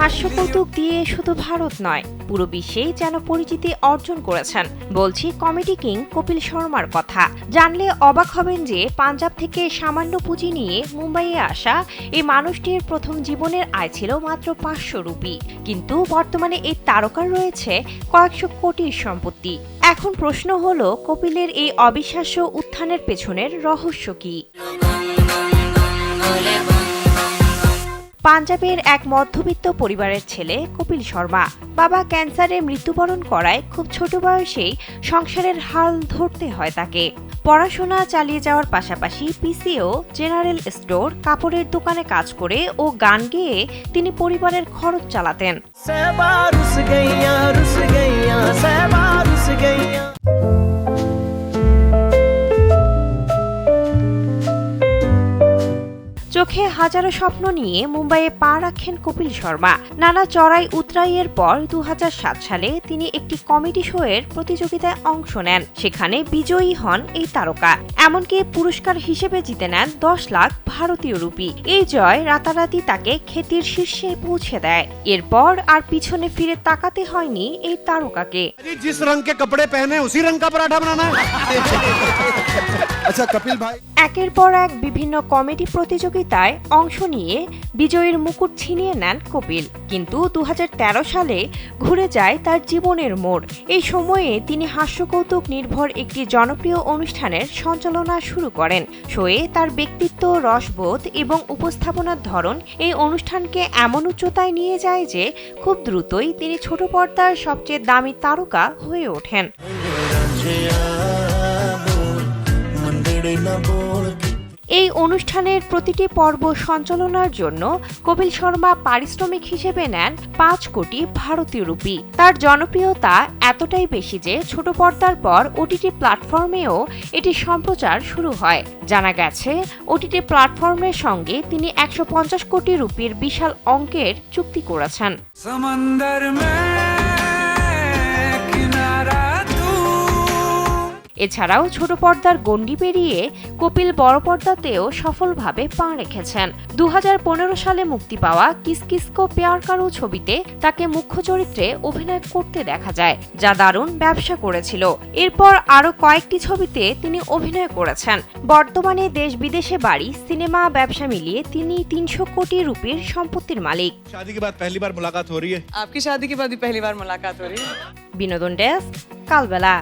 হাস্যকৌতুক দিয়ে শুধু ভারত নয়, পুরো বিশ্বেই যেন পরিচিতি অর্জন করেছেন। বলছি কমেডি কিং কপিল শর্মার কথা। জানলে অবাক হবেন যে পাঞ্জাব থেকে সামান্য পুঁজি নিয়ে মুম্বাইয়ে আসা এই মানুষটির প্রথম জীবনের আয় ছিল মাত্র 500 রুপি। কিন্তু বর্তমানে এই তারকার রয়েছে কয়েকশো কোটির সম্পত্তি। এখন প্রশ্ন হলো, কপিলের এই অবিশ্বাস্য উত্থানের পেছনের রহস্য কি? পাঞ্জাবের এক মধ্যবিত্ত পরিবারের ছেলে কপিল শর্মা। বাবা ক্যান্সারে মৃত্যুবরণ করায় খুব ছোট বয়সেই সংসারের হাল ধরতে হয় তাকে। পড়াশোনা চালিয়ে যাওয়ার পাশাপাশি পিসিও, জেনারেল স্টোর, কাপড়ের দোকানে কাজ করে ও গান গেয়ে তিনি পরিবারের খরচ চালাতেন। চোখে হাজারো স্বপ্ন নিয়ে মুম্বাইয়ে পা রাখেন কপিল শর্মা। নানা চড়াই উতরাইয়ের পর 2007 সালে তিনি একটি কমেডি শোয়ের প্রতিযোগিতায় অংশ নেন। সেখানে বিজয়ী হন এই তারকা। এমনকি পুরস্কার হিসেবে জিতে নেন 10 লাখ ভারতীয় রুপি। এই জয় রাতারাতি তাকে খ্যাতির শীর্ষে পৌঁছে দেয়। এরপর আর পিছনে ফিরে তাকাতে হয়নি এই তারকাকে। जिस रंग के कपड़े पहने उसी रंग का पराठा बनाना है। अच्छा कपिल भाई, একের পর এক বিভিন্ন কমেডি প্রতিযোগিতায় অংশ নিয়ে বিজয়ীর মুকুট ছিনিয়ে নেন কপিল। কিন্তু 2013 সালে ঘুরে যায় তার জীবনের মোড়। এই সময়ে তিনি হাস্যকৌতুক নির্ভর একটি জনপ্রিয় অনুষ্ঠানের সঞ্চালনা শুরু করেন। শোয়ে তার ব্যক্তিত্ব, রসবোধ এবং উপস্থাপনার ধরন এই অনুষ্ঠানকে এমন উচ্চতায় নিয়ে যায় যে খুব দ্রুতই তিনি ছোট পর্দার সবচেয়ে দামি তারকা হয়ে ওঠেন। এই অনুষ্ঠানের প্রতিটি পর্ব সঞ্চালনার জন্য কপিল শর্মা পারিশ্রমিক হিসেবে নেন 5 কোটি ভারতীয় রুপি। তার জনপ্রিয়তা এতটাই বেশি যে ছোট পর্দার পর ওটিটি প্ল্যাটফর্মেও এটি সম্প্রচার শুরু হয়। জানা গেছে, ওটিটি প্ল্যাটফর্মের সঙ্গে তিনি 150 কোটি রুপির বিশাল অঙ্কের চুক্তি করেছেন। এছাড়াও ছোট পর্দার গণ্ডি পেরিয়ে কপিল বড় পর্দাতেও সফলভাবে পা রেখেছেন। 2015 সালে মুক্তি পাওয়া কিস কিস কো প্যার কারো ছবিতে তাকে মুখ্য চরিত্রে অভিনয় করতে দেখা যায়, যা দারুণ ব্যবসা করেছিল। এরপর আরও কয়েকটি ছবিতে তিনি অভিনয় করেছেন। বর্তমানে দেশ বিদেশে বাড়ি, সিনেমা, ব্যবসা মিলিয়ে তিনি 300 কোটি রুপির সম্পত্তির মালিক। शादी के बाद पहली बार मुलाकात हो रही है। आपकी शादी के बाद ही पहली बार मुलाकात हो रही है। বিনোদন ডেস্ক, কালবেলা।